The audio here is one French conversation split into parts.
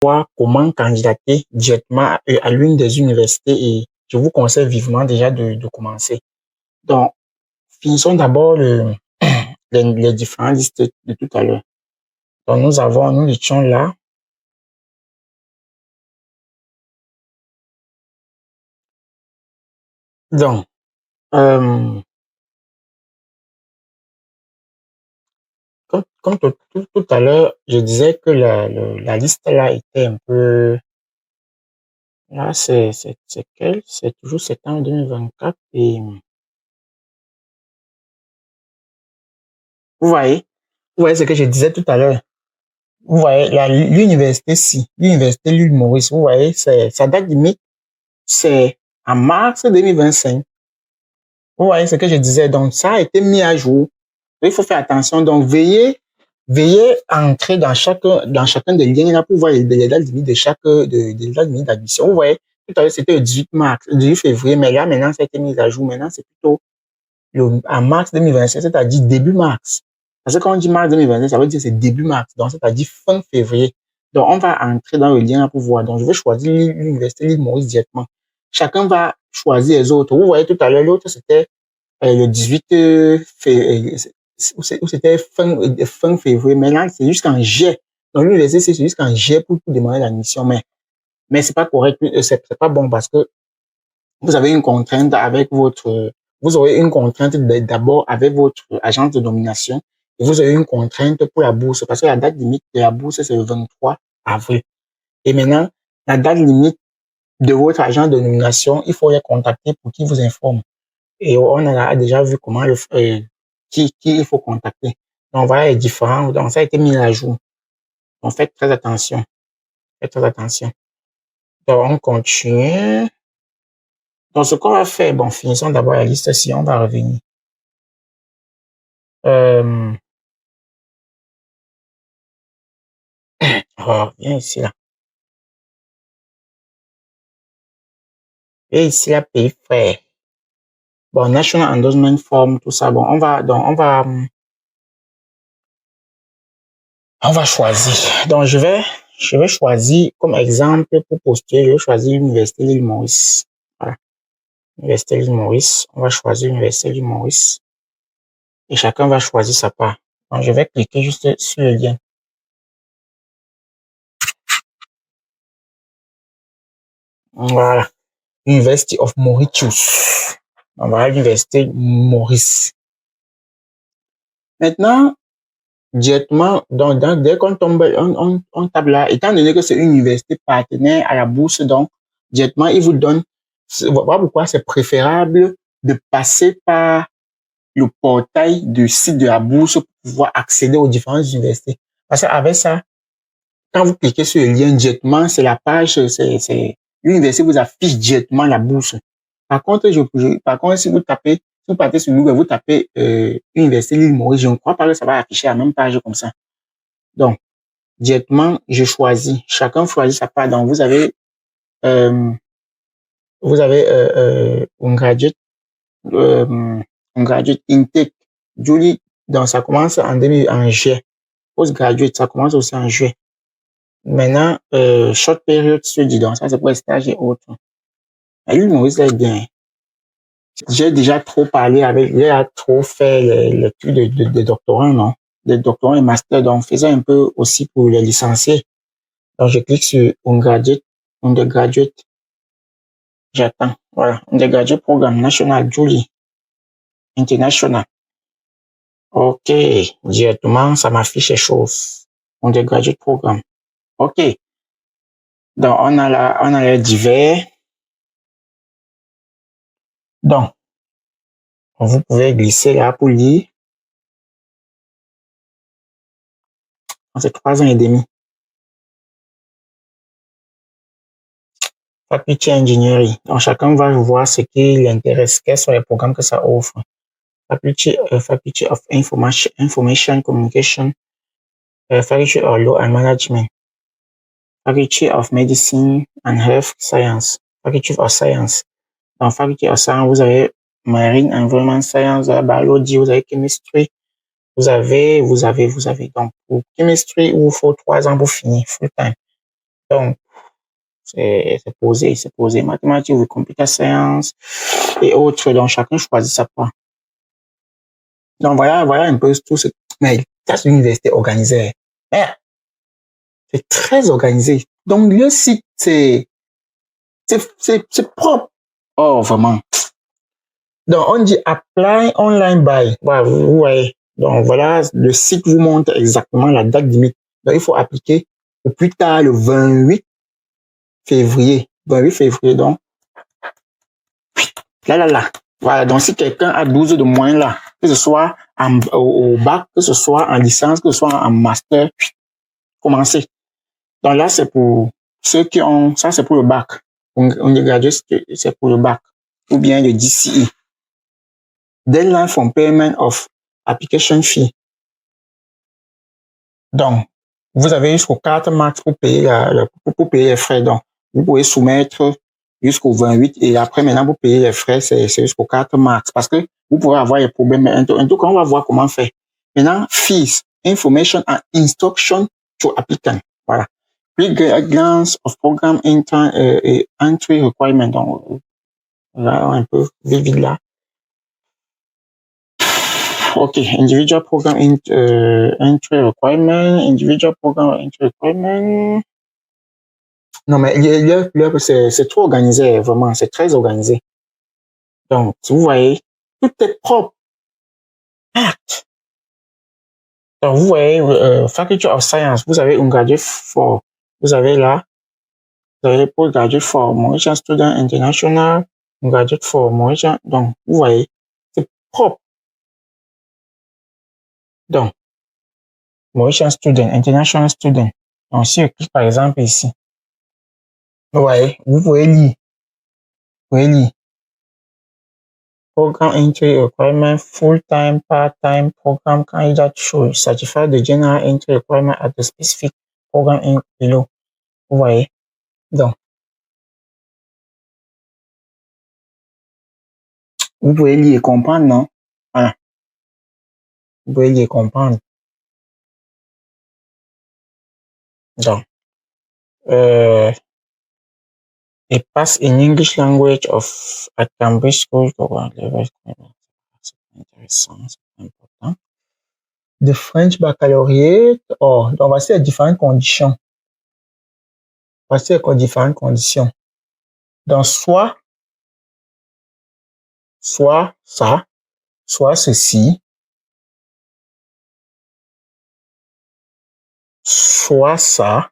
voir comment candidater directement à l'une des universités et je vous conseille vivement déjà de commencer. Donc, finissons d'abord les différentes listes de tout à l'heure. Donc, nous étions là. Donc, comme tout à l'heure, je disais que la liste là était un peu... Là, c'est quel? C'est toujours septembre 2024 et... Vous voyez ce que je disais tout à l'heure. Vous voyez, l'université L'Île Maurice, vous voyez, sa date limite, c'est en mars 2025. Vous voyez ce que je disais. Donc, ça a été mis à jour. Il faut faire attention. Donc, veillez à entrer dans chacun des liens là pour voir les dates limites des dates limites d'admission. Vous voyez, tout à l'heure, c'était le 18 mars, le 18 février, mais là, maintenant, ça a été mis à jour. Maintenant, c'est plutôt en mars 2025, c'est-à-dire début mars. Parce que quand on dit mars 2025, ça veut dire c'est début mars. Donc, c'est-à-dire fin février. Donc, on va entrer dans le lien pour voir. Donc, je vais choisir l'université L'Île Maurice directement. Chacun va choisir les autres. Vous voyez tout à l'heure, l'autre, c'était le 18 février, où c'était fin février. Maintenant, c'est jusqu'en juillet. Donc, l'université, c'est jusqu'en juillet pour demander l'admission. Mais c'est pas correct, c'est pas bon parce que vous avez une contrainte vous aurez une contrainte d'abord avec votre agence de nomination et vous avez une contrainte pour la bourse parce que la date limite de la bourse, c'est le 23 avril. Et maintenant, la date limite de votre agent de nomination, il faut les contacter pour qu'ils vous informent. Et on a déjà vu comment qui il faut contacter. Donc, voilà les différents. Donc, ça a été mis à jour. Donc, faites très attention. Faites très attention. Donc, on continue. Donc, ce qu'on va faire, bon, finissons d'abord la liste, si on va revenir. Viens ici, là. Et ici, là, pays frère. Bon, National Endorsement Form, tout ça. Bon, on va choisir. Donc, je vais choisir comme exemple pour postuler, je vais choisir l'Université L'Île Maurice. Voilà. Université L'Île Maurice. On va choisir l'Université L'Île Maurice. Et chacun va choisir sa part. Donc, je vais cliquer juste sur le lien. Voilà. University of Mauritius. On va à l'Université Maurice. Maintenant, directement, dès qu'on tombe, on tape là, étant donné que c'est une université partenaire à la bourse, donc, directement, il vous donne, voilà pourquoi c'est préférable de passer par le portail du site de la bourse pour pouvoir accéder aux différentes universités. Parce qu'avec ça, quand vous cliquez sur le lien directement, c'est la page, l'université vous affiche directement la bourse. Par contre, si vous partez sur Google, vous tapez Université L'Île Maurice, je ne crois pas que ça va afficher la même page comme ça. Donc, directement, je choisis. Chacun choisit sa part. Donc, vous avez un graduate intake. Julie, donc ça commence en juillet. Postgraduate, ça commence aussi en juillet. Maintenant, short period study, donc ça c'est pour les stages et autres. L'Île Maurice est bien. J'ai déjà trop parlé j'ai trop fait les trucs de doctorants, non? Des doctorants et masters, donc faisons un peu aussi pour les licenciés. Donc je clique sur undergraduate. J'attends. Voilà. Undergraduate Programme National Julie. International. OK. Directement, ça m'affiche les choses. Undergraduate Programme. OK. Donc, on a les divers. Donc, vous pouvez glisser là pour lire. C'est 3 ans et demi. Faculty Engineering. Donc, chacun va voir ce qui l'intéresse, quels sont les programmes que ça offre. Faculty of Information Communication, Faculty of Law and Management, Faculty of Medicine and Health Science, Faculty of Science. Dans Faculty of Science, vous avez Marine Environment Science, vous avez Biology, vous avez Chemistry, vous avez. Donc, pour Chemistry, il vous faut 3 ans pour finir full time. Donc, c'est posé. Mathématiques ou computer science et autres. Donc, chacun choisit sa part. Donc, voilà un peu tout ce. Mais ça, c'est une université organisée. Merde. C'est très organisé. Donc, le site, c'est propre. Oh, vraiment. Donc, on dit apply online by. Voilà, vous voyez. Donc, voilà, le site vous montre exactement la date limite. Donc, il faut appliquer au plus tard le 28 février. 28 février, donc. Là. Voilà, donc si quelqu'un a 12 de moins là, que ce soit au bac, que ce soit en licence, que ce soit en master, commencez. Donc là, c'est pour ceux qui ont, ça c'est pour le bac. On est gradué, c'est pour le bac. Ou bien le DCE. Deadline for payment of application fee. Donc, vous avez jusqu'au 4 mars pour payer pour payer les frais. Donc, vous pouvez soumettre jusqu'au 28 et après, maintenant, vous payez les frais, c'est jusqu'au 4 mars parce que vous pourrez avoir des problèmes. En tout cas, on va voir comment faire. Maintenant, fees, information and instruction to applicant. Voilà. Glance of program entry requirement. Donc, là, un peu vite là. Okay, individual program entry requirement, individual program entry requirement. Non, mais c'est trop organisé, vraiment, c'est très organisé. Donc, vous voyez, tout est propre. Donc, vous voyez, Faculty of Science, vous avez un graduate for, vous avez là, vous avez postgraduate for Mauritian Student International, un graduate for Mauritian, donc, vous voyez, c'est propre. Donc, Mauritian Student, International Student. Donc, si je clique par exemple ici, vous voyez, vous pouvez lire. Program entry requirement, full-time, part-time program candidate should certify the general entry requirement at the specific program in below. Vous voyez? Donc, vous pouvez lire et comprendre, non? Voilà. Vous pouvez lire et comprendre. Donc, it pass in English language at Cambridge School program level. C'est intéressant, c'est important. The French baccalaureate. Oh, donc voici les différentes conditions. Voici les différentes conditions. Donc, soit ça, soit ceci, soit ça,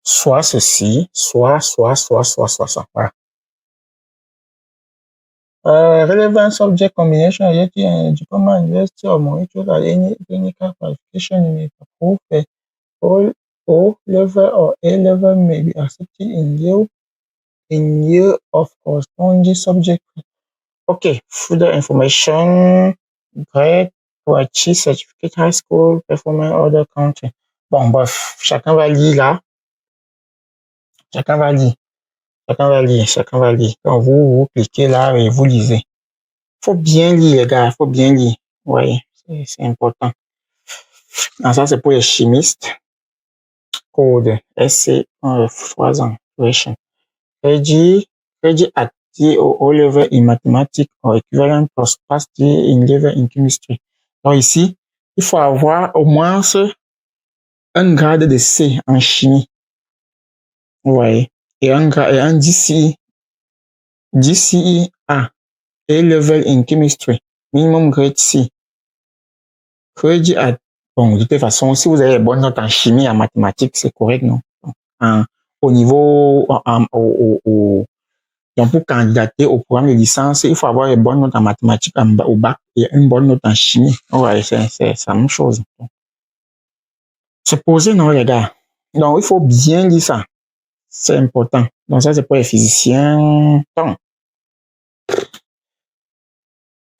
soit ceci, soit ça. Voilà. Relevant subject combination, diploma university or molecule at any clinical qualification you may approve O level or A level may be accepted in lieu of corresponding subject. Okay, further information, grade to achieve certificate high school performance other country. Bon, bref, chacun va lire là. Chacun va lire. Donc, vous cliquez là et vous lisez. Faut bien lire, les gars, faut bien lire. Oui, c'est important. Alors, ça, c'est pour les chimistes. Code SC 3 ans. Credit at O level in mathematics or equivalent plus pass in level in chemistry. Donc, ici, il faut avoir au moins un grade de C en chimie. Vous voyez. Et un DCE A. A level in chemistry. Minimum grade C. Credit at. Bon, de toute façon, si vous avez bonne note en chimie, en mathématiques, c'est correct, non? Au niveau, donc, pour candidater au programme de licence, il faut avoir une bonne note en mathématiques au bac et une bonne note en chimie. Ouais, c'est la même chose. C'est posé, non, les gars? Donc, il faut bien lire ça. C'est important. Donc, ça, c'est pour les physiciens. Donc,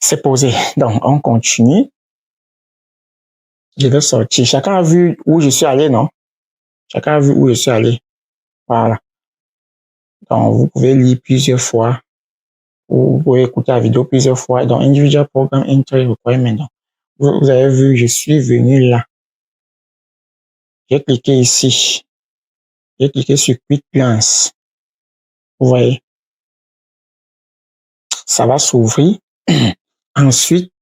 c'est posé. Donc, on continue. Je vais sortir. Chacun a vu où je suis allé, non? Chacun a vu où je suis allé. Voilà. Donc, vous pouvez lire plusieurs fois. Vous pouvez écouter la vidéo plusieurs fois. Donc, Individual Program Entry Requirement. Donc, vous avez vu, je suis venu là. J'ai cliqué ici. J'ai cliqué sur Quick Glance. Vous voyez, ça va s'ouvrir. Ensuite,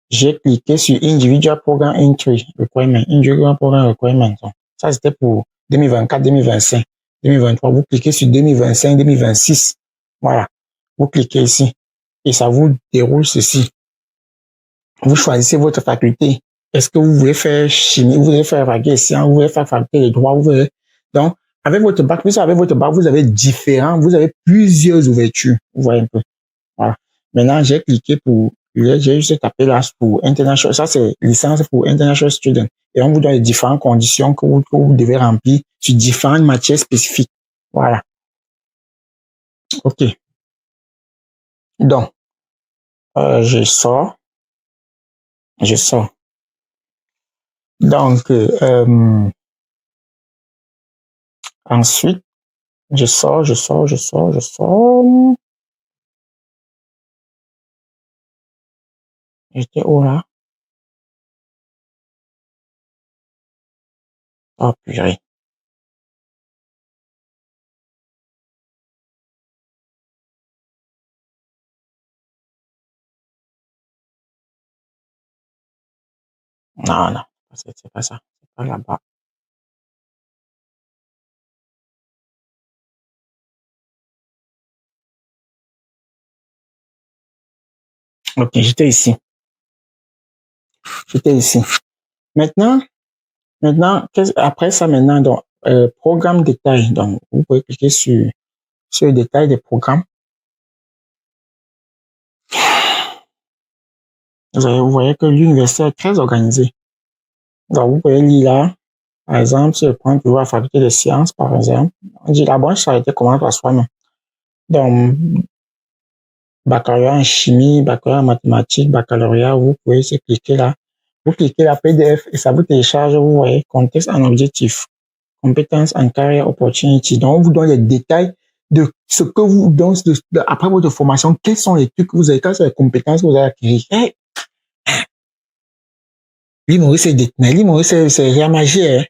j'ai cliqué sur Individual Program Entry Requirement. Individual Program Requirement. Ça, c'était pour 2024, 2025, 2023. Vous cliquez sur 2025, 2026. Voilà. Vous cliquez ici et ça vous déroule ceci. Vous choisissez votre faculté. Est-ce que vous voulez faire chimie, vous voulez faire faculté sciences, vous voulez faire faculté de droit, vous voulez... Donc, avec votre bac, vous avez vous avez plusieurs ouvertures. Vous voyez un peu. Voilà. Maintenant, j'ai cliqué j'ai juste tapé là pour international. Ça, c'est licence pour international student. Et on vous donne les différentes conditions que vous devez remplir sur différentes matières spécifiques. Voilà. OK. Donc, je sors. Donc, ensuite, je sors. J'étais où là? Oh, purée. Non, c'est pas ça. C'est pas là-bas. OK, j'étais ici. Maintenant, après ça, maintenant, donc, programme détail. Donc, vous pouvez cliquer sur le détail des programmes. Vous voyez que l'université est très organisée. Donc, vous pouvez lire là, par exemple, si je prends toujours la faculté des sciences, par exemple, on dit la branche, ça a été comment par soi-même. Donc, baccalauréat en chimie, baccalauréat en mathématiques, baccalauréat, vous pouvez se cliquer là. Vous cliquez la PDF et ça vous télécharge, vous voyez, contexte en objectif, compétences en carrière opportunity. Donc, on vous donne les détails de ce que vous, donc, après votre formation, quels sont les trucs que vous avez, quelles sont les compétences que vous avez acquises. Hey, Maurice, c'est rien magie, hein.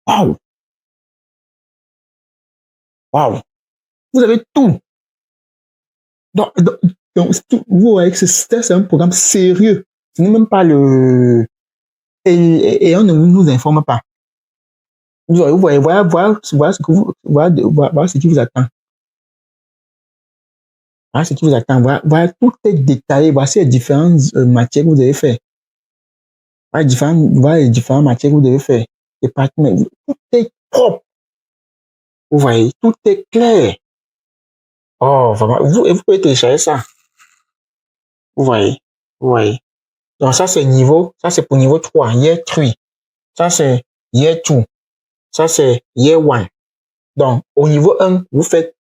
Waouh! Waouh! Vous avez tout. Donc, vous voyez que c'est un programme sérieux. Ce n'est même pas et on ne nous informe pas. Vous voyez, voilà ce qui vous attend. Voilà ce qui vous attend. Voilà tout est détaillé. Voici les différentes matières que vous devez faire. Voilà les différentes matières que vous devez faire. Département, tout est propre. Vous voyez, tout est clair. Oh, vraiment. Vous pouvez télécharger ça. Vous voyez. Donc, ça, c'est pour niveau 3, year 3. Ça, c'est year 2. Ça, c'est year 1. Donc, au niveau 1, vous faites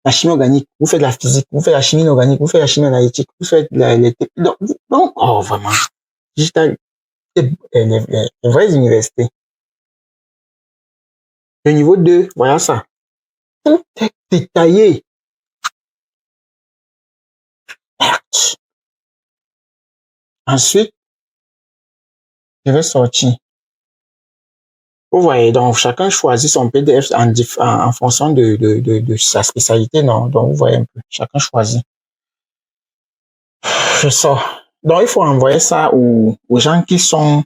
la chimie organique, vous faites la physique, vous faites la chimie organique, vous faites la chimie analytique, vous faites donc, oh, vraiment. Digital, les vraies universités. Le niveau 2, voilà ça. Tout est détaillé. Ensuite, je vais sortir. Vous voyez, donc chacun choisit son PDF en fonction de sa spécialité, non? Donc, vous voyez un peu, chacun choisit. Je sors. Donc, il faut envoyer ça aux gens qui sont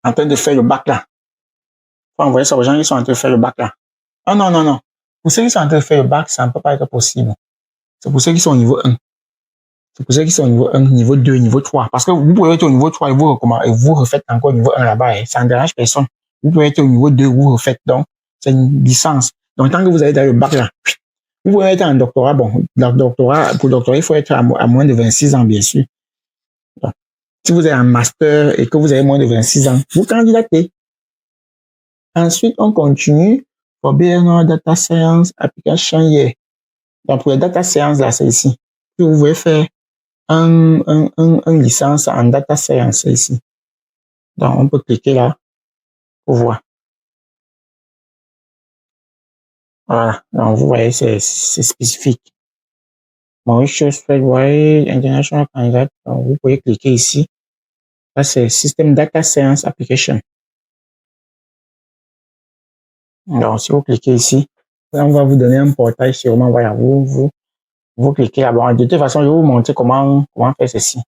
en train de faire le bac là. Il faut envoyer ça aux gens qui sont en train de faire le bac là. Oh non. Pour ceux qui sont en train de faire le bac, ça ne peut pas être possible. C'est pour ceux qui sont au niveau 1. C'est pour ceux qui sont au niveau 1, niveau 2, niveau 3. Parce que vous pouvez être au niveau 3 et vous refaites encore au niveau 1 là-bas. Hein. Ça ne dérange personne. Vous pouvez être au niveau 2, vous refaites. Donc, c'est une licence. Donc, tant que vous allez dans le bac là, vous pouvez être en doctorat. Bon, pour doctorat, il faut être à moins de 26 ans, bien sûr. Donc, si vous êtes en master et que vous avez moins de 26 ans, vous candidatez. Ensuite, on continue pour BNO Data Science Application Year. Donc, pour les data science, là, c'est ici. Si vous voulez faire un licence en data science, c'est ici. Donc, on peut cliquer là pour voir. Voilà. Donc, vous voyez, c'est spécifique. Mauritius Fedway International Candidate. Donc, vous pouvez cliquer ici. Là, c'est System Data Science Application. Donc, si vous cliquez ici, on va vous donner un portail sûrement. Voilà, vous cliquez là-bas. De toute façon, je vais vous montrer comment faire ceci.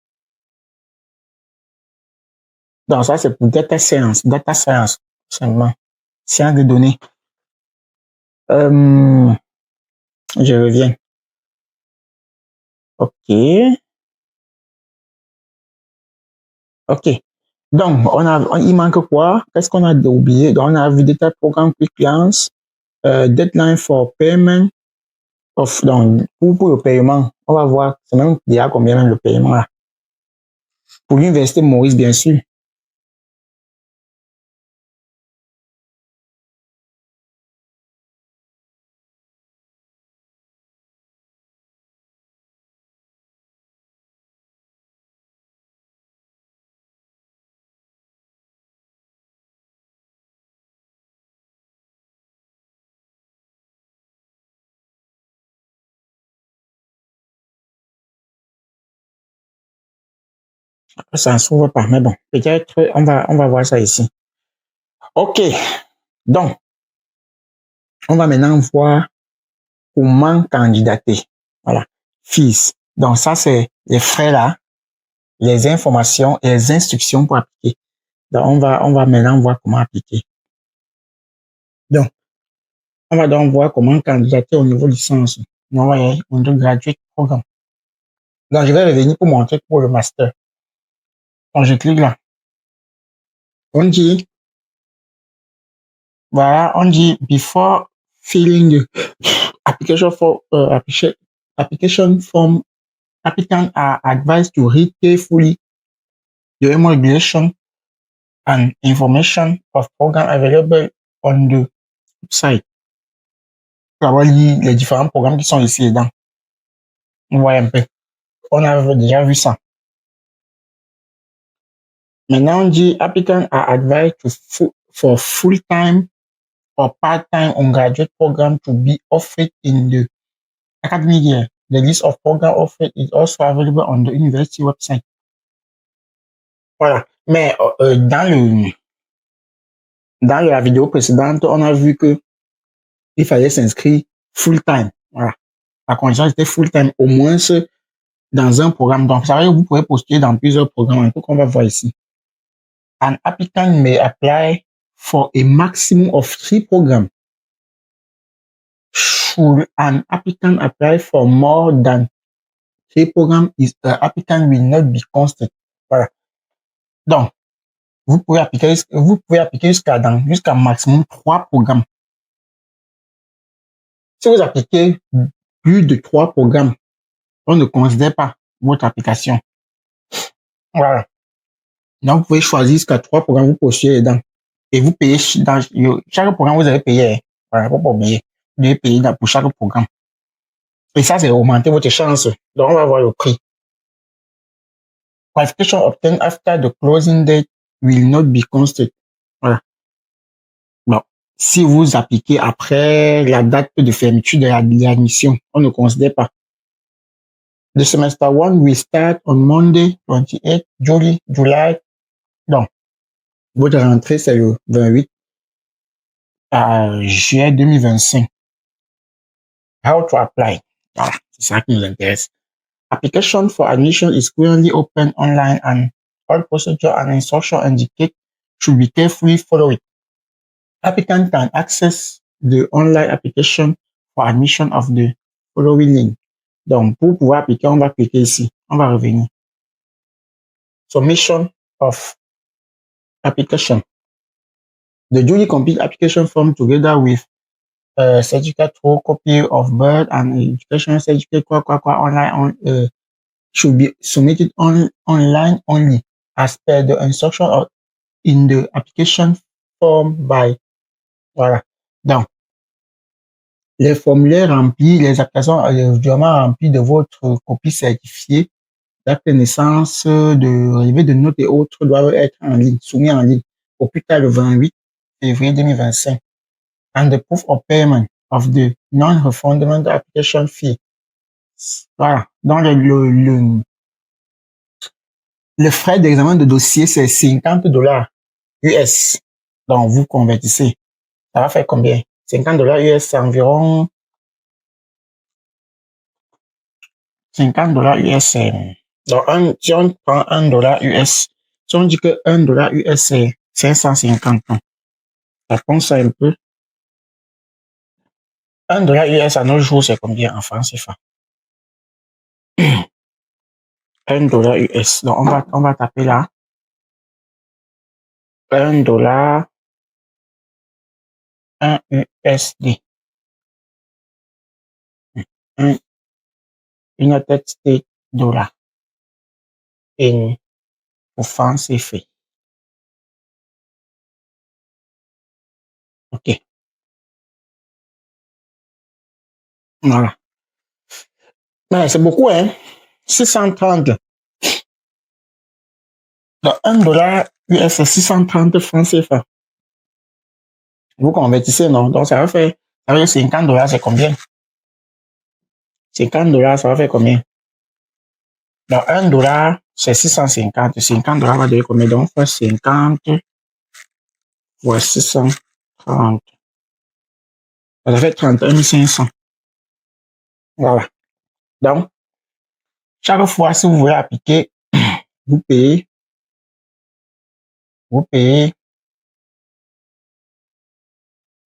Donc, ça, c'est pour data science, seulement. Science de données. Je reviens. OK. OK. Donc, il manque quoi? Qu'est-ce qu'on a oublié? Donc, on a vu data programme quick glance, deadline for payment. Donc, pour le paiement, on va voir, c'est même déjà combien même le paiement là. Pour l'université Maurice, bien sûr. Ça ne s'ouvre pas, mais bon, peut-être on va voir ça ici. OK. Donc, on va maintenant voir comment candidater. Voilà. Fees. Donc, ça, c'est les frais là, les informations et les instructions pour appliquer. Donc, on va maintenant voir comment appliquer. Donc, on va donc voir comment candidater au niveau licence. On va y aller, undergraduate programme. Donc, je vais revenir pour montrer pour le master. Donc, je clique là. On dit, voilà, on dit before filling the application form, applicants are advised to read carefully the regulation and information of program available on the website. On va lire les différents programmes qui sont ici dedans. On voit un peu. On a déjà vu ça. Maintenant, on dit applicants are advised for full-time or part-time undergraduate program to be offered in the academic year. The list of programs offered is also available on the university website. Voilà. Mais dans la vidéo précédente, on a vu que il fallait s'inscrire full-time. Voilà. La condition c'était full-time, au moins dans un programme. Donc, ça veut dire que vous pouvez postuler dans plusieurs programmes. Un peu qu'on va voir ici. An applicant may apply for a maximum of 3 programs. Should an applicant apply for more than 3 programs, the applicant will not be considered. Voilà. Donc, vous pouvez appliquer jusqu'à maximum 3 programmes. Si vous appliquez plus de 3 programmes, on ne considère pas votre application. Voilà. Donc, vous pouvez choisir jusqu'à 3 programmes, vous postulez dedans. Et vous payez dans chaque programme, vous allez payer. Voilà, pour pas oublier. Vous devez payer pour chaque programme. Et ça, c'est augmenter votre chance. Donc, on va voir le prix. Qualification obtained after the closing date will not be considered. Voilà. Bon. Si vous appliquez après la date de fermeture de l'admission, on ne considère pas. The semester 1 will start on Monday, 28 July. Donc, votre rentrée, c'est le 28 juillet 2025. How to apply? Voilà, c'est ça qui nous intéresse. Application for admission is currently open online and all procedure and instructions indicated should be carefully followed. Applicant can access the online application for admission of the following link. Donc, pour pouvoir appliquer, on va cliquer ici. On va revenir. Submission of application. The duly complete application form together with certificate or copy of birth and education certificate online should be submitted online only as per the instruction in the application form by. Voilà. Donc, les formulaires remplis, les applications évidemment remplies de votre copie certifiée, d'acte de naissance, de relevé de notes et autres doivent être en ligne, soumis en ligne au plus tard le 28 février 2025. And the proof of payment of the non-refundable application fee. Voilà. Donc, le frais d'examen de dossier, c'est $50 US. Donc, vous convertissez. Ça va faire combien? $50 US, c'est environ $50 US. Donc, si on prend $1 US, si on dit que $1 US, c'est 550 ans, ça prend ça un peu. $1 US à nos jours, c'est combien en France CFA? $1 US. Donc, on va taper là. $1, 1 USD. United States dollar in francs CFA. OK. Voilà. Mais c'est beaucoup, hein? 630. Donc, $1 US, c'est 630 francs CFA. Vous convertissez, non? Donc, ça veut dire $50, c'est combien? $50, ça va faire combien? Donc, $1, c'est 650. $50 va donner combien? Donc, 50 fois 630. Ça fait 31 500. Voilà. Donc, chaque fois, si vous voulez appliquer, vous payez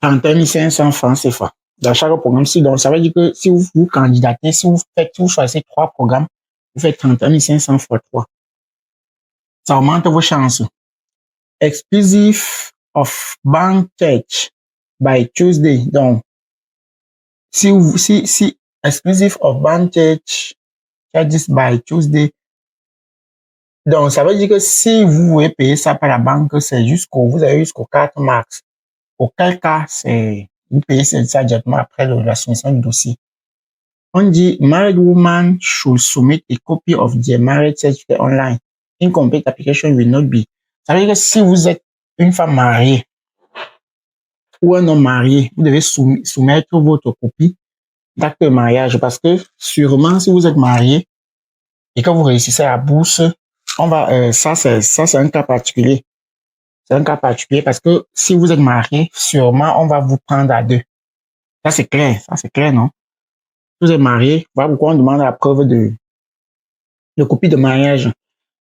31 500 francs CFA. Dans chaque programme, donc ça veut dire que si vous candidatez, si vous choisissez 3 programmes, vous faites 31 500 fois 3. Ça augmente vos chances. Exclusive of bank charge by Tuesday. Donc, si exclusive of bank charges by Tuesday. Donc, ça veut dire que si vous voulez payer ça par la banque, c'est vous avez jusqu'au 4 mars. Auquel cas, vous payez ça directement après la soumission du dossier. On dit, married woman should submit a copy of their marriage certificate online. Incomplete application will not be. Ça veut dire que si vous êtes une femme mariée ou un homme marié, vous devez soumettre votre copie d'acte de mariage parce que sûrement, si vous êtes marié et que vous réussissez à la bourse, ça c'est un cas particulier. C'est un cas particulier parce que si vous êtes marié, sûrement, on va vous prendre à 2. Ça, c'est clair, non? Si vous êtes marié, voilà pourquoi on demande la preuve de copie de mariage.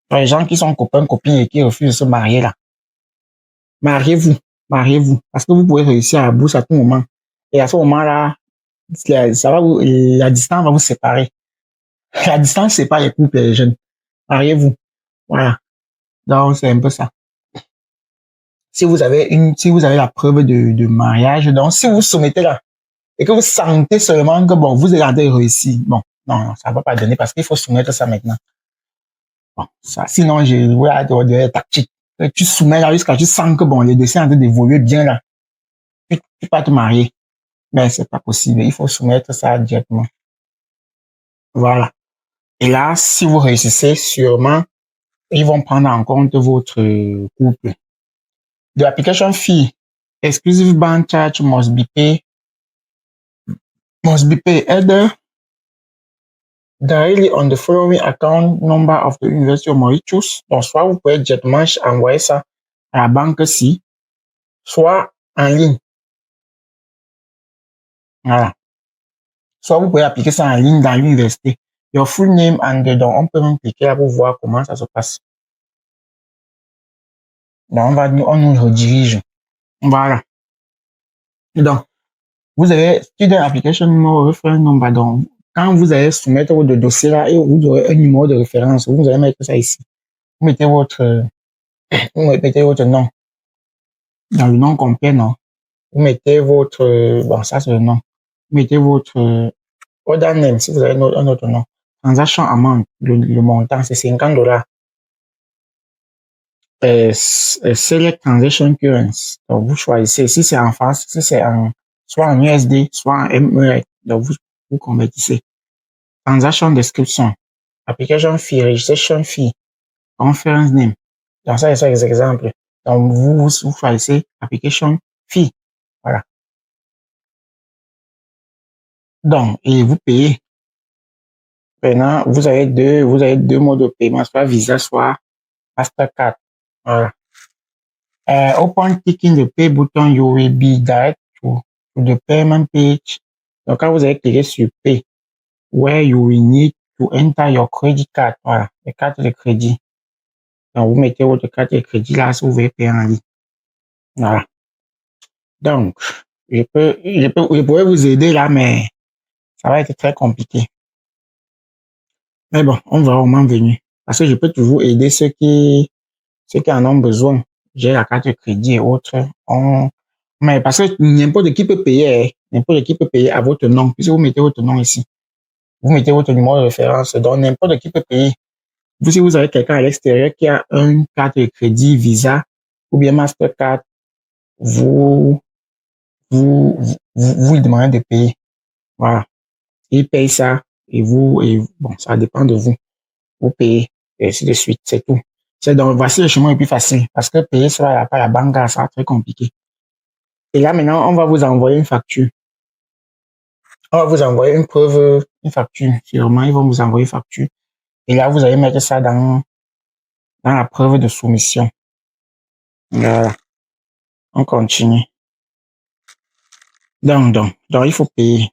Pour les gens qui sont copains, copines et qui refusent de se marier là. Mariez-vous. Parce que vous pouvez réussir à la bourse à tout moment. Et à ce moment-là, la distance va vous séparer. La distance sépare les couples et les jeunes. Mariez-vous. Voilà. Donc, c'est un peu ça. Si vous avez la preuve de mariage, donc si vous soumettez là, et que vous sentez seulement que bon, vous avez réussi, bon, non, ça va pas donner parce qu'il faut soumettre ça maintenant. Bon, ça, sinon, de tactique. Tu soumets là jusqu'à tu sens que bon, le dossier est en train d'évoluer bien là. Tu peux pas te marier. Mais c'est pas possible. Il faut soumettre ça directement. Voilà. Et là, si vous réussissez, sûrement, ils vont prendre en compte votre couple. The application fee, exclusive bank charge must be paid either directly on the following account number of the University of Mauritius. Donc, soit vous pouvez directement envoyer ça à la banque-ci, soit en ligne. Voilà. Soit vous pouvez appliquer ça en ligne dans l'université. Your full name and donc on peut même cliquer là pour voir comment ça se passe. Donc, on nous redirige. Voilà. Donc, vous avez student application reference number. Donc, quand vous allez soumettre votre dossier là et vous aurez un numéro de référence, vous allez mettre ça ici. Vous mettez votre nom. Dans le nom complet, non. Vous mettez votre, bon, ça c'est le nom. Vous mettez votre order name si vous avez un autre nom. Transaction amount, le montant, c'est $50. Select transaction currency. Donc, vous choisissez si c'est en France, si c'est soit en USD, soit en MER. Donc, vous convertissez. Transaction description. Application fee, registration fee, conference name. Donc, ça, c'est des exemples. Donc, vous choisissez application fee. Voilà. Donc, et vous payez. Maintenant, vous avez deux modes de paiement, soit Visa, soit Mastercard. Voilà. Upon clicking the pay button, you will be directed to the payment page. Donc, quand vous allez cliquer sur Pay, where you will need to enter your credit card. Voilà, les cartes de crédit. Donc, vous mettez votre carte de crédit là si vous voulez payer en ligne. Voilà. Donc, je pourrais vous aider là, mais ça va être très compliqué. Mais bon, on va au moment venu. Parce que je peux toujours aider ceux qui en ont besoin. J'ai la carte de crédit et autres. Mais parce que n'importe qui peut payer, hein. N'importe qui peut payer à votre nom. Puisque vous mettez votre nom ici. Vous mettez votre numéro de référence. Donc, n'importe qui peut payer. Vous, si vous avez quelqu'un à l'extérieur qui a une carte de crédit Visa ou bien Mastercard, vous, vous lui demandez de payer. Voilà. Il paye ça et bon, ça dépend de vous. Vous payez et ainsi de suite. C'est tout. C'est donc, voici le chemin le plus facile parce que payer sur la banque, ça sera très compliqué. Et là, maintenant, on va vous envoyer une facture. On va vous envoyer une preuve, une facture. Sûrement, ils vont vous envoyer une facture. Et là, vous allez mettre ça dans la preuve de soumission. Voilà. On continue. Donc, il faut payer.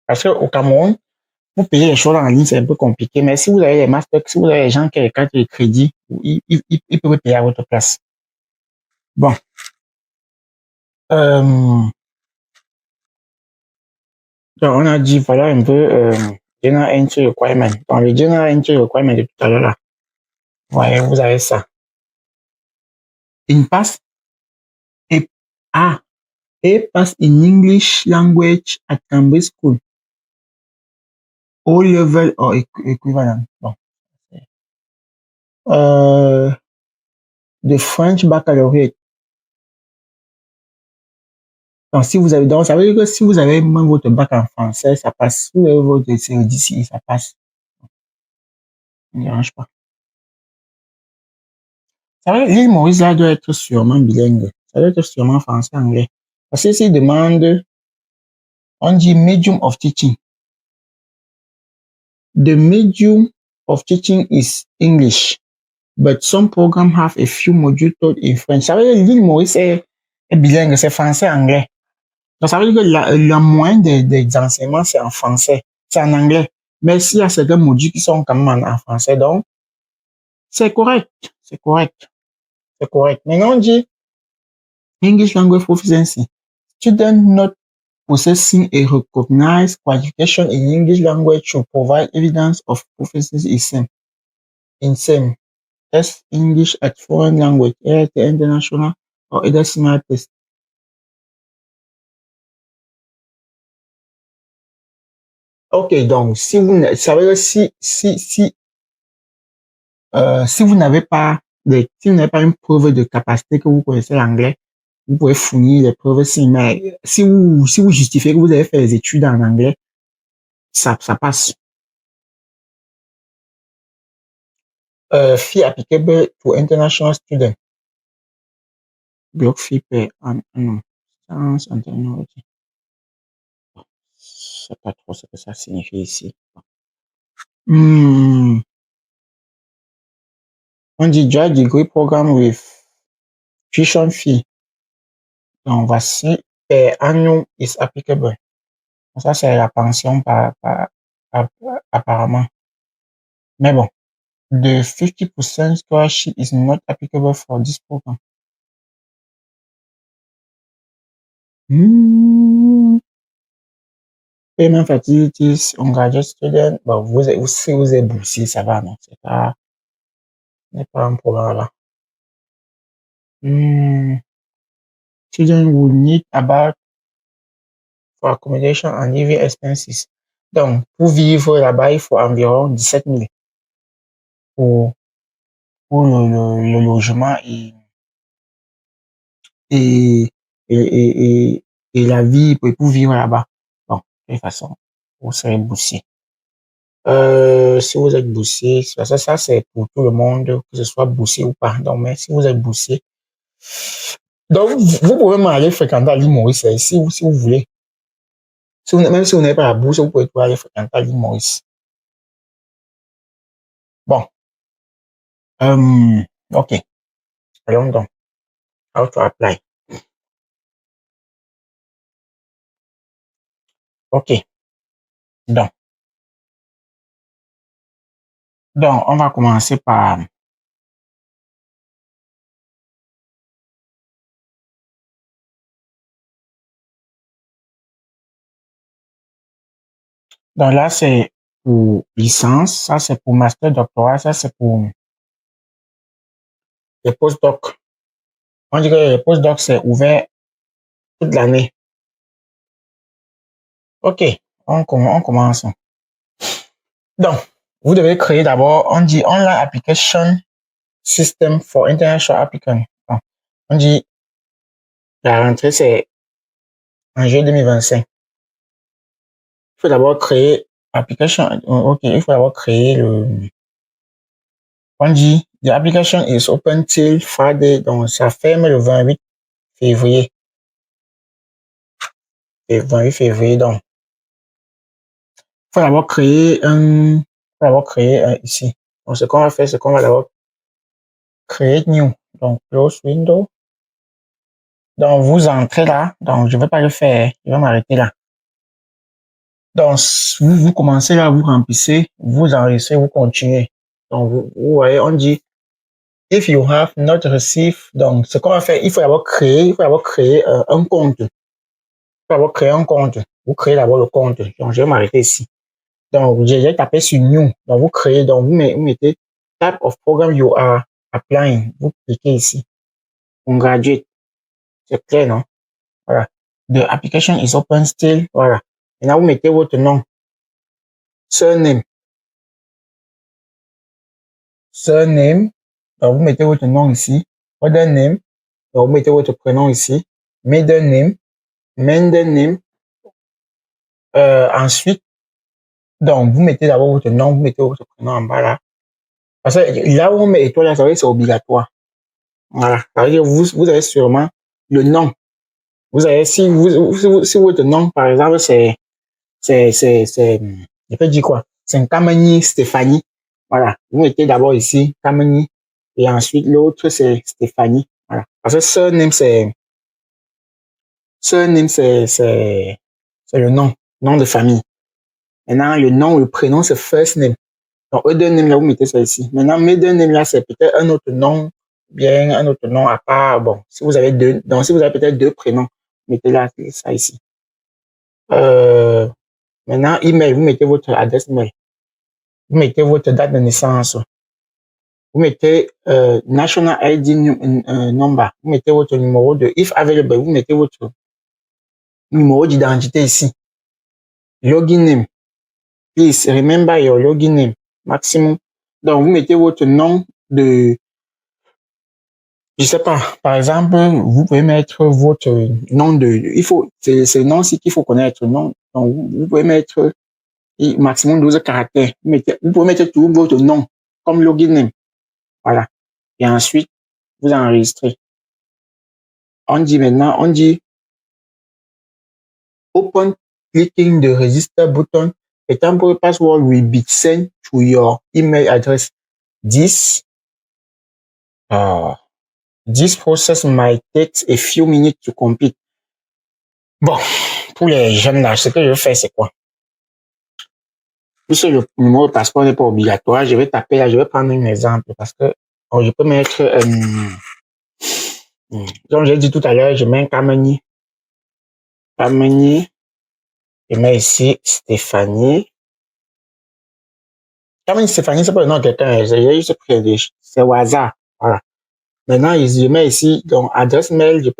Parce qu'au Cameroun, pour payer les choses en ligne, c'est un peu compliqué. Mais si vous avez les masters, si vous avez les gens qui ont les cartes de crédit, ils peuvent payer à votre place. Bon. Donc, on a dit, voilà un peu General Entry Requirement. Dans le General Entry Requirement de tout à l'heure, là, voyez, vous avez ça. In pass a, pass in English language at Cambridge School. O level or equivalent. Bon. The French Baccalaureate. Donc, si vous avez, donc, ça veut dire que si vous avez même votre bac en français, ça passe. Si vous avez votre d'ici, ça passe. Ça ne dérange pas. Ça veut dire l'île Maurice, là, doit être sûrement bilingue. Ça doit être sûrement français-anglais. Parce que s'il demande, on dit medium of teaching. The medium of teaching is English, but some programs have a few modules taught in French. Ça veut dire l'île Maurice est bilingue, c'est français-anglais. Donc, ça veut dire que la moyenne des enseignements, c'est en français, c'est en anglais. Mais s'il y a certains modules qui sont quand même en français, donc, c'est correct, c'est correct, c'est correct. Maintenant, on dit English Language Proficiency. Student not possessing a recognized qualification in English language should provide evidence of proficiency in same as English as foreign language, ELT international, or other similar test. Ok, donc, si vous, ça veut dire si vous n'avez pas une preuve de capacité que vous connaissez l'anglais, vous pouvez fournir les preuves si, mais si vous justifiez que vous avez fait les études en anglais, ça passe. Fee applicable to international students. Block fee per annum. Science and technology. Je sais pas trop ce que ça signifie ici. On dit Joint Degree Program with tuition fee. Donc, voici per annum is applicable. Ça, c'est la pension apparemment. Mais bon, the 50% scholarship is not applicable for this program. Payment facilities on graduate student. Bon, si vous êtes boursier, ça va, non? C'est pas un problème là. Children will need about for accommodation and living expenses. Donc, pour vivre là-bas, il faut environ 17 000 pour le logement et la vie pour vivre là-bas. Bon, de toute façon, vous serez boursier. Si vous êtes boursier, ça c'est pour tout le monde, que ce soit boursier ou pas. Donc, mais si vous êtes boursier, donc vous pouvez même aller fréquenter à l'île Maurice si vous voulez. Même si vous n'avez pas la bourse, vous pouvez aller fréquenter à l'île Maurice. Bon. Ok. Allons donc. How to apply. OK. Donc, on va commencer par donc là, c'est pour licence, ça c'est pour master, doctorat, ça c'est pour les postdocs. On dit que les postdocs, c'est ouvert toute l'année. OK, on commence. Donc, vous devez créer d'abord, on dit Online Application System for International Applicants. Bon, on dit la rentrée, c'est en juillet 2025. Il faut d'abord créer application. OK, il faut d'abord créer on dit the application is open till Friday, donc ça ferme le 28 février. Et 28 février, donc. Il faut d'abord créer ici. Donc, ce qu'on va faire, c'est qu'on va d'abord créer new. Donc, close window. Donc, vous entrez là. Donc, je ne vais pas le faire. Je vais m'arrêter là. Donc, vous commencez là, vous remplissez, vous enregistrez, vous continuez. Donc, vous voyez, on dit, if you have not received, donc, ce qu'on va faire, il faut d'abord créer un compte. Il faut d'abord créer un compte. Vous créez d'abord le compte. Donc, je vais m'arrêter ici. Donc, j'ai tapé sur New. Donc, vous créez, donc, vous mettez Type of Program you are applying. Vous cliquez ici. On graduate. C'est clair, non? Voilà. The application is open still. Voilà. Maintenant, vous mettez votre nom. Surname. Surname. Donc, vous mettez votre nom ici. Other name. Donc, vous mettez votre prénom ici. Middle name. Middle name. Ensuite, donc, vous mettez d'abord votre nom. Vous mettez votre prénom en bas là. Parce que là où on met étoile, là, ça veut dire c'est obligatoire. Voilà. Ça veut dire vous avez sûrement le nom. Vous avez, si votre nom, par exemple, je peux dire quoi? C'est Kamani Stéphanie. Voilà. Vous mettez d'abord ici, Kamani. Et ensuite, l'autre, c'est Stéphanie. Voilà. Parce que surname, c'est le nom de famille. Maintenant, le nom, le prénom, c'est first name. Donc, other name, là, vous mettez ça ici. Maintenant, middle name, là, c'est peut-être un autre nom, bien un autre nom à part. Bon, si vous avez peut-être deux prénoms, mettez là, ça ici. Maintenant, email, vous mettez votre adresse email. Vous mettez votre date de naissance. Vous mettez National ID number. Vous mettez votre numéro de if available. Vous mettez votre numéro d'identité ici. Login name. Please remember your login name. Maximum. Donc, vous mettez votre nom de, je sais pas, par exemple, vous pouvez mettre votre nom de, c'est le nom-ci qu'il faut connaître. Non. Donc, vous pouvez mettre maximum 12 caractères. Vous pouvez mettre tout votre nom comme login name. Voilà. Et ensuite, vous enregistrez. On dit open clicking the register button. A temporary password will be sent to your email address. This process might take a few minutes to complete. Bon, pour les jeunes là, ce que je fais, c'est quoi? Puisque le numéro de passeport n'est pas obligatoire, je vais taper là, je vais prendre un exemple parce que je peux mettre, comme j'ai dit tout à l'heure, je mets un Kamani, je mets ici Stéphanie. Kamani Stéphanie, c'est pas le nom de quelqu'un, j'ai juste pris c'est au hasard, voilà. Maintenant, je mets ici, donc, adresse mail, je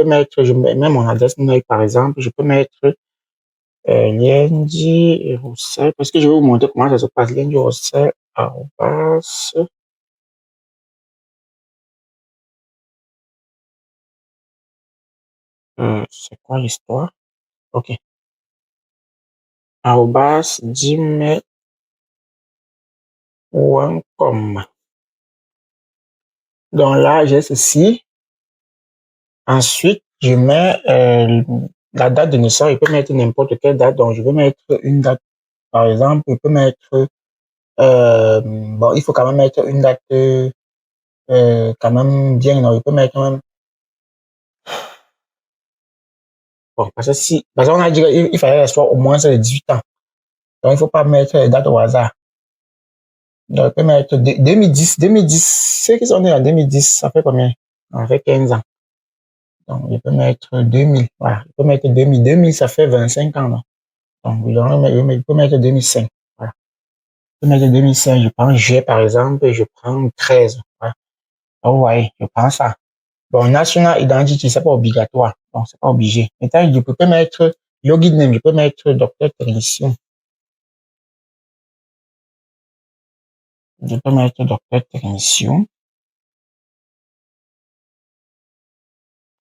mets mon adresse mail, par exemple, je peux mettre Liendi Roussel, parce que je vais vous montrer comment ça se passe. Liendi Roussel, arrobas. C'est quoi l'histoire? OK. Arrobas, gmail.com. Donc là, j'ai ceci. Ensuite, je mets la date de naissance. Je peux mettre n'importe quelle date. Donc, je vais mettre une date. Par exemple, je peux mettre bon, il faut quand même mettre une date quand même bien. Non, je peux mettre quand même. Bon, parce qu'on a dit qu'il fallait que soit au moins 18 ans. Donc, il ne faut pas mettre les dates au hasard. Donc, je peux mettre 2010, ceux qui sont nés en 2010, ça fait combien? Ça fait 15 ans. Donc, je peux mettre 2000. Voilà, je peux mettre 2000, ça fait 25 ans. Non? Donc, je peux mettre 2005. Voilà. Je peux mettre 2005, je prends G par exemple, et je prends 13. Voilà. Donc, vous voyez, je prends ça. Bon, National Identity, c'est pas obligatoire. Bon, c'est pas obligé. Maintenant, je peux mettre login name, je peux mettre docteur technicien. Je peux mettre docteur technicien.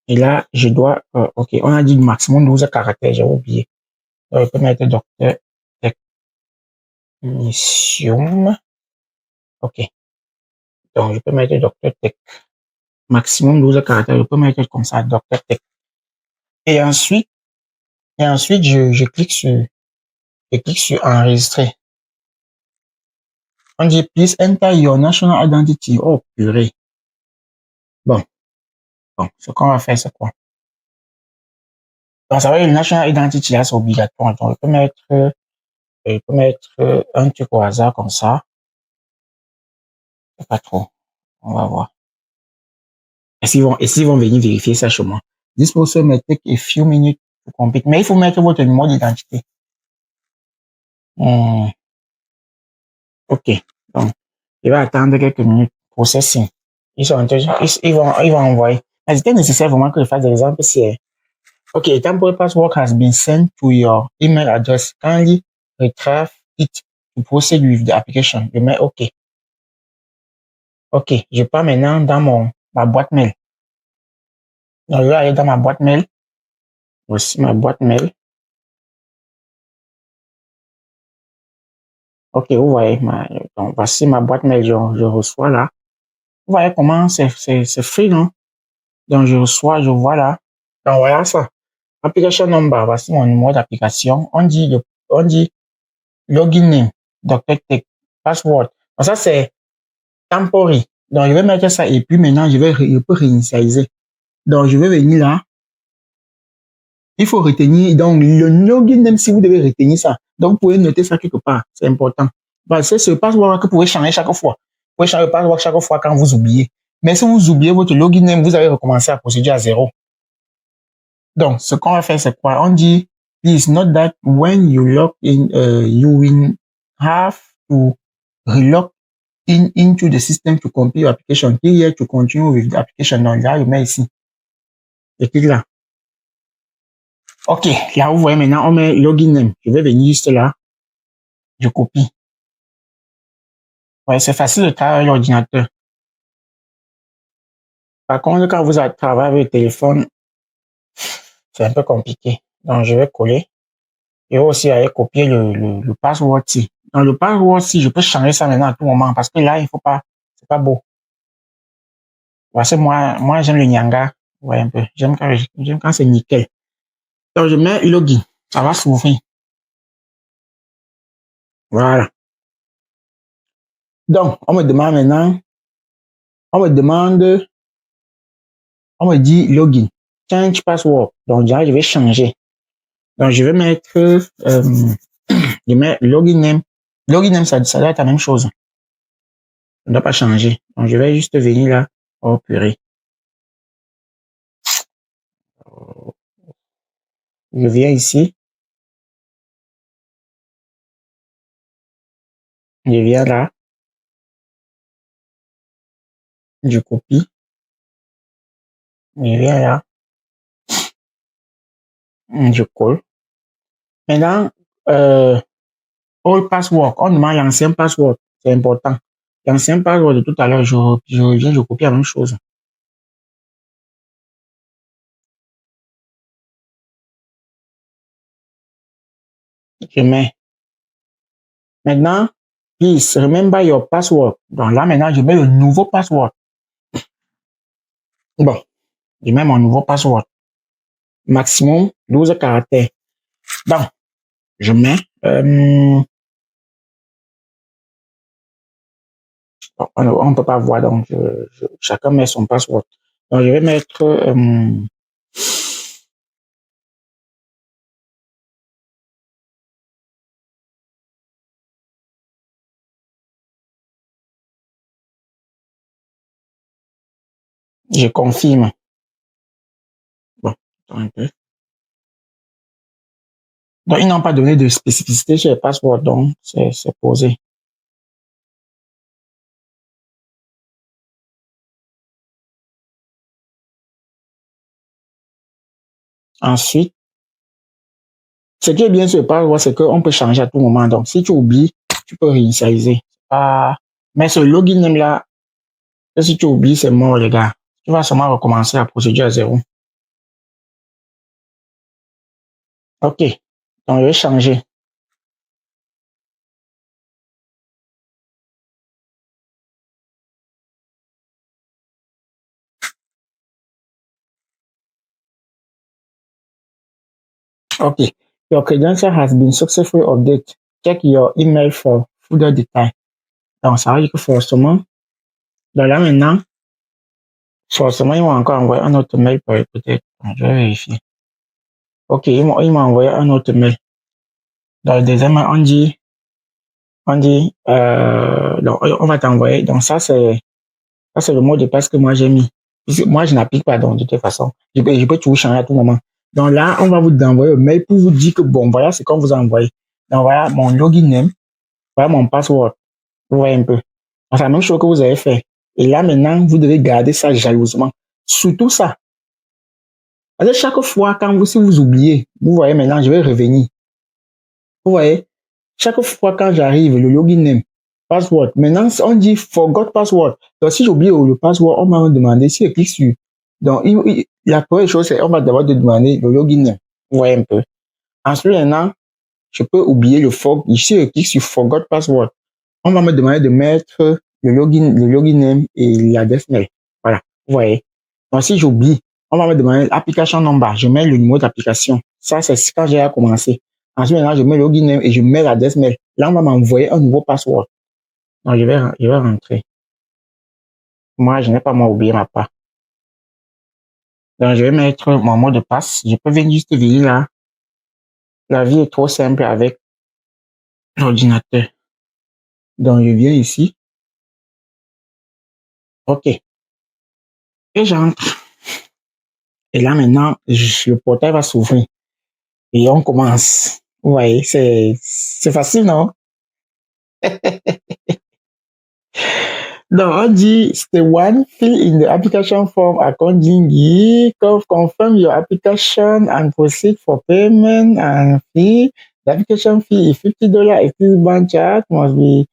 Et là, je dois, ok, on a dit maximum 12 caractères, j'ai oublié. Donc, je peux mettre docteur technicien. Ok. Donc, je peux mettre docteur tech. Maximum 12 caractères, je peux mettre comme ça, docteur tech. Et ensuite, je clique sur enregistrer. On dit, please enter your national identity. Oh, purée. Bon, ce qu'on va faire, c'est quoi? Donc, ça va être le national identity, là, c'est obligatoire. Donc, je peux mettre un truc au hasard comme ça. Pas trop. On va voir. Et s'ils vont venir vérifier ça chez moi. This process may take a few minutes to complete. Mais il faut mettre votre numéro d'identité. OK. Donc, je vais attendre quelques minutes. Processing. Ils vont envoyer. Mais c'était nécessaire vraiment que je fasse des exemples si, OK, temporary password has been sent to your email address. Kindly retrieve it to proceed with the application. Je mets OK. OK, je pars maintenant dans ma boîte mail. Donc, je vais aller dans ma boîte mail. Voici ma boîte mail. OK, vous voyez, donc, voici ma boîte mail, je reçois là. Vous voyez comment c'est free, non? Donc, je vois là. Donc, voilà ça. Application number, voici mon numéro d'application. On dit login name, Dr. Tech, password. Donc, ça, c'est temporary. Donc, je vais mettre ça et puis maintenant, je peux réinitialiser. Donc, je vais venir là. Il faut retenir, donc, le login name, si vous devez retenir ça. Donc, vous pouvez noter ça quelque part. C'est important. C'est ce password que vous pouvez changer chaque fois. Vous pouvez changer le password chaque fois quand vous oubliez. Mais si vous oubliez votre login name, vous allez recommencer la procédure à zéro. Donc, ce qu'on va faire, c'est quoi? On dit, please note that when you log in, you will have to relog into the system to complete your application. Click here to continue with the application. Donc, là, je mets ici. Je clique là. OK. Là, vous voyez maintenant, on met login name. Je vais venir juste là. Je copie. Ouais, c'est facile de travailler avec l'ordinateur. Par contre, quand vous travaillez avec le téléphone, c'est un peu compliqué. Donc, je vais coller. Et aussi aller copier le password ci. Dans le password ci, je peux changer ça maintenant à tout moment parce que là, il faut pas, c'est pas beau. Voici moi, j'aime le Nyanga. Ouais, un peu. J'aime quand c'est nickel. Donc, je mets login. Ça va s'ouvrir. Voilà. Donc, on me demande maintenant, on me dit login. Change password. Donc, déjà, je vais changer. Donc, je vais mettre, je mets login name. Login name, ça doit être la même chose. Ça ne doit pas changer. Donc, je vais juste venir là. Oh, purée. Je viens ici. Je viens là. Je copie. Je viens là. Je colle. Maintenant, old password. On demande l'ancien password. C'est important. L'ancien password de tout à l'heure, je reviens, je copie la même chose. Je mets. Maintenant, please remember your password. Donc là, maintenant, je mets le nouveau password. Bon, je mets mon nouveau password. Maximum 12 caractères. Donc, je mets, on ne peut pas voir, donc chacun met son password. Donc, je vais mettre, Je confirme. Bon, attends un peu. Donc, ils n'ont pas donné de spécificité sur le password, donc c'est posé. Ensuite, ce qui est bien sur le password, c'est qu'on peut changer à tout moment. Donc, si tu oublies, tu peux réinitialiser. Mais ce login name là, si tu oublies, c'est mort, les gars. Tu vas seulement recommencer la procédure à zéro. OK. Donc, je vais changer. OK. Your credential has been successfully updated. Check your email for further details. Donc, ça veut dire que forcément, là maintenant, forcément, ils m'ont encore envoyé un autre mail peut-être. Je vais vérifier. OK, ils m'ont envoyé un autre mail. Dans le deuxième mail, donc, on va t'envoyer. Donc, ça, c'est le mot de passe que moi, j'ai mis. Moi, je n'applique pas, donc, de toute façon. Je peux tout changer à tout moment. Donc, là, on va vous envoyer un mail pour vous dire que, bon, voilà ce qu'on vous a envoyé. Donc, voilà mon login name. Voilà mon password. Vous voyez un peu. Donc, c'est la même chose que vous avez fait. Et là, maintenant, vous devez garder ça jalousement. Surtout ça. Parce que chaque fois, si vous oubliez, vous voyez maintenant, je vais revenir. Vous voyez, chaque fois quand j'arrive, le login name, password, maintenant, on dit forgot password. Donc, si j'oublie le password, on va me demander si je clique sur. Donc, la première chose, c'est on va d'abord te demander le login name. Vous voyez un peu. Ensuite, maintenant, je peux oublier le forgot. Ici, je clique sur forgot password. On va me demander de mettre le login name et l'adresse mail. Voilà. Vous voyez. Donc, si j'oublie, on va me demander l'application number. Je mets le numéro d'application. Ça, c'est quand j'ai à commencer. Ensuite, maintenant, je mets le login name et je mets l'adresse mail. Là, on va m'envoyer un nouveau password. Donc, je vais rentrer. Moi, je n'ai pas oublié ma part. Donc, je vais mettre mon mot de passe. Je peux venir juste vérifier là. La vie est trop simple avec l'ordinateur. Donc, je viens ici. OK. Et j'entre. Et là, maintenant, le portail va s'ouvrir. Et on commence. Vous voyez, c'est facile, non? Donc, on dit, step one, fill in the application form accordingly, confirm your application and proceed for payment and fee. The application fee is $50. Excess bank charge must be,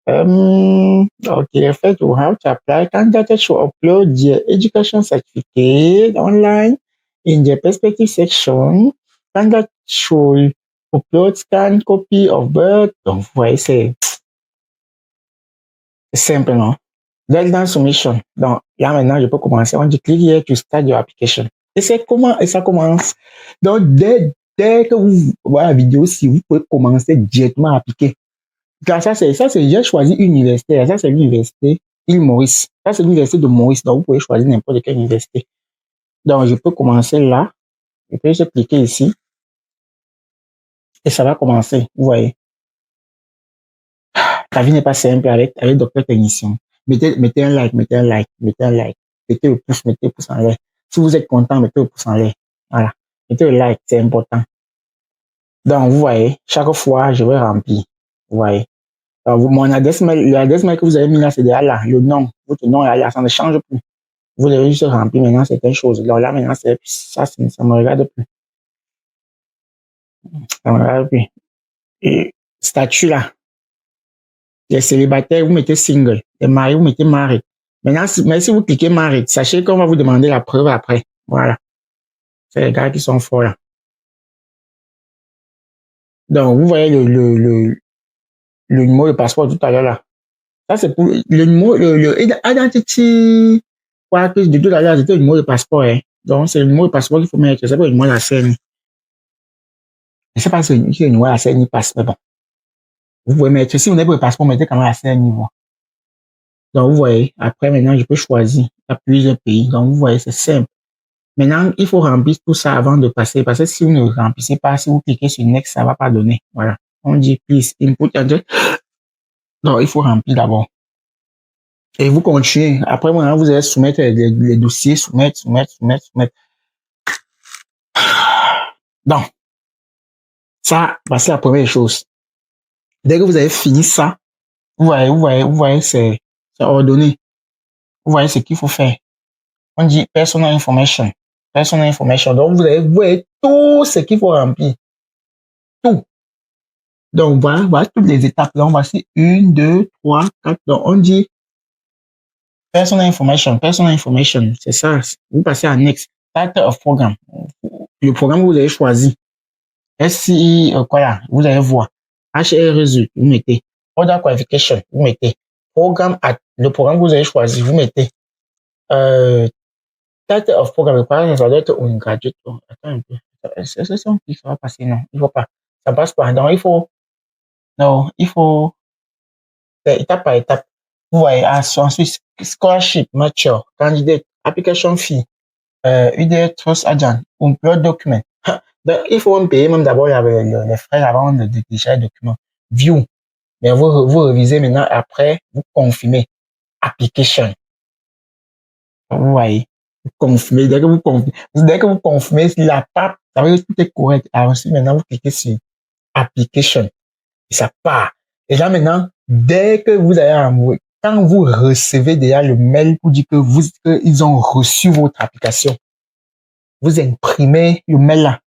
okay, first you have to apply. Candidate should upload their education certificate online in the perspective section. Candidate should upload scan copy of birth. Donc, vous voyez, c'est simple, non? Dans Submission. Donc, là, maintenant, je peux commencer. On dit click here to start your application. Et ça commence. Donc, dès que vous voyez la vidéo, si vous pouvez commencer directement à appliquer. Car ça, c'est, j'ai choisi une université. Ça, c'est l'université Île-Maurice. Ça, c'est l'université de Maurice. Donc, vous pouvez choisir n'importe quelle université. Donc, je peux commencer là. Je peux juste cliquer ici. Et ça va commencer. Vous voyez. La vie n'est pas simple avec Docteur Technicien. Mettez un like, mettez un like, mettez un like. Mettez le pouce en l'air. Si vous êtes content, mettez le pouce en l'air. Voilà. Mettez le like, c'est important. Donc, vous voyez, chaque fois, je vais remplir. Vous voyez. Alors, mon adresse mail, l'adresse mail que vous avez mis là, c'est déjà là. Le nom, votre nom est là, ça ne change plus. Vous devez juste remplir maintenant certaines choses. Donc là, maintenant, ça me regarde plus. Ça me regarde plus. Et statut là. Les célibataires, vous mettez single. Les mariés, vous mettez married. Maintenant, si vous cliquez married, sachez qu'on va vous demander la preuve après. Voilà. C'est les gars qui sont forts là. Donc, vous voyez le numéro de passeport tout à l'heure là. Ça, c'est pour le numéro, le identity, quoi que de tout à l'heure, c'était le numéro de passeport, hein. Donc, c'est le numéro de passeport qu'il faut mettre. C'est pas le numéro de la scène. Je sais pas si le numéro de la scène passe, mais bon. Vous pouvez mettre, si vous n'avez pas le passeport, mettez quand même la scène niveau. Donc, vous voyez, après, maintenant, je peux choisir. Il y a plusieurs pays. Donc, vous voyez, c'est simple. Maintenant, il faut remplir tout ça avant de passer, parce que si vous ne remplissez pas, si vous cliquez sur Next, ça va pas donner. Voilà. On dit, please input address. Donc, il faut remplir d'abord. Et vous continuez. Après, maintenant, vous allez soumettre les dossiers, soumettre. Donc, ça, bah, c'est la première chose. Dès que vous avez fini ça, vous voyez, c'est ordonné. Vous voyez ce qu'il faut faire. On dit personal information. Personal information. Donc, vous voyez tout ce qu'il faut remplir. Tout. Donc, voilà toutes les étapes. Donc, voici 1, 2, 3, 4. Donc, on dit personal information. Personal information. C'est ça. Vous passez à next. Title of program. Le programme que vous avez choisi. SCI, quoi là? Vous allez voir. HRSU, vous mettez. Order qualification, vous mettez. Le programme que vous avez choisi, vous mettez. Title of program, ça doit être une graduate. Oh, attends un peu. C'est ça qui va passer, non, il ne faut pas. Ça passe pas. Donc, il faut, étape par étape. Vous voyez, ensuite, scholarship, mature, candidate, application fee, UDA Trust Agent, employer document. Donc, il faut même payer même d'abord les frais avant de télécharger le document. View. Mais vous révisez maintenant après, vous confirmez. Application. Vous voyez. Vous confirmez. Dès que vous confirmez la pape, ça veut dire que tout est correct. Alors, ensuite, maintenant, vous cliquez sur Application. Et ça part. Et là, maintenant, dès que vous avez envoyé, quand vous recevez déjà le mail pour dire que ils ont reçu votre application, vous imprimez le mail là.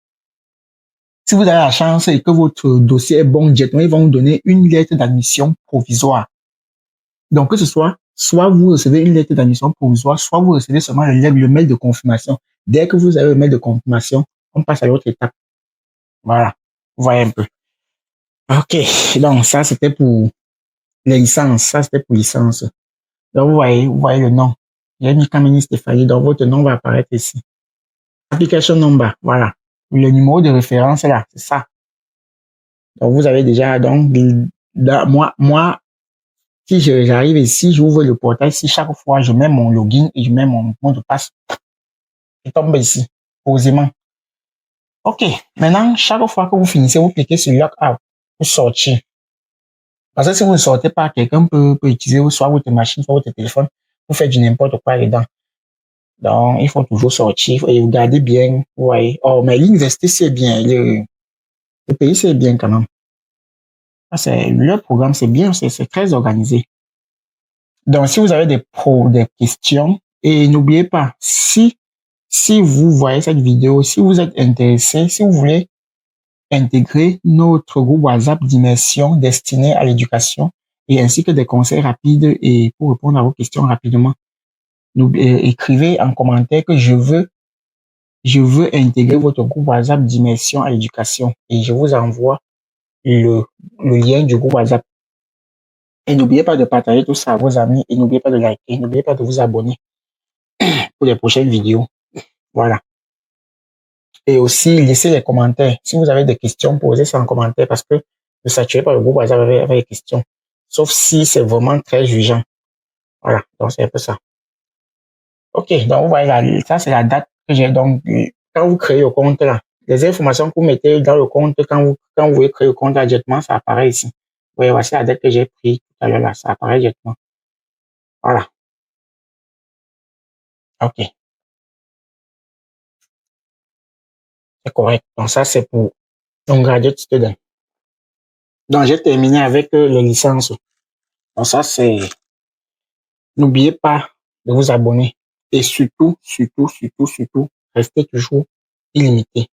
Si vous avez la chance et que votre dossier est bon, directement, ils vont vous donner une lettre d'admission provisoire. Donc, que ce soit vous recevez une lettre d'admission provisoire, soit vous recevez seulement le mail de confirmation. Dès que vous avez le mail de confirmation, on passe à l'autre étape. Voilà. Vous voyez un peu. OK. Donc, ça, c'était pour les licences. Ça, c'était pour licence. Donc, vous voyez le nom. J'ai mis Kamini Stéphanie. Donc, votre nom va apparaître ici. Application number. Voilà. Le numéro de référence est là. C'est ça. Donc, vous avez déjà, donc, moi, si j'arrive ici, j'ouvre le portail. Si chaque fois, je mets mon login et je mets mon mot de passe, je tombe ici, posément. OK. Maintenant, chaque fois que vous finissez, vous cliquez sur Lockout pour sortir. Parce que si vous ne sortez pas, quelqu'un peut utiliser soit votre machine, soit votre téléphone pour faire du n'importe quoi dedans. Donc, il faut toujours sortir et regarder bien. Vous voyez. Oh, mais l'université, c'est bien. Le pays, c'est bien quand même. Le programme, c'est bien, c'est très organisé. Donc, si vous avez des questions, et n'oubliez pas, si vous voyez cette vidéo, si vous êtes intéressé, si vous voulez intégrer notre groupe WhatsApp d'immersion destiné à l'éducation et ainsi que des conseils rapides et pour répondre à vos questions rapidement, écrivez en commentaire que je veux intégrer votre groupe WhatsApp d'immersion à l'éducation et je vous envoie le lien du groupe WhatsApp. Et n'oubliez pas de partager tout ça à vos amis et n'oubliez pas de liker, n'oubliez pas de vous abonner pour les prochaines vidéos. Voilà. Et aussi, laissez les commentaires. Si vous avez des questions, posez ça en commentaire parce que ne saturez pas le groupe WhatsApp avec les questions. Sauf si c'est vraiment très jugeant. Voilà. Donc, c'est un peu ça. OK. Donc, vous voyez, ça, c'est la date que j'ai. Donc, quand vous créez le compte là, les informations que vous mettez dans le compte, quand vous voulez créer le compte là, directement, ça apparaît ici. Vous voyez, voici la date que j'ai pris tout à l'heure là. Ça apparaît directement. Voilà. OK. C'est correct. Donc, ça, c'est pour un graduate student. Donc, j'ai terminé avec les licences. Donc, ça, c'est... N'oubliez pas de vous abonner. Et surtout, restez toujours illimité.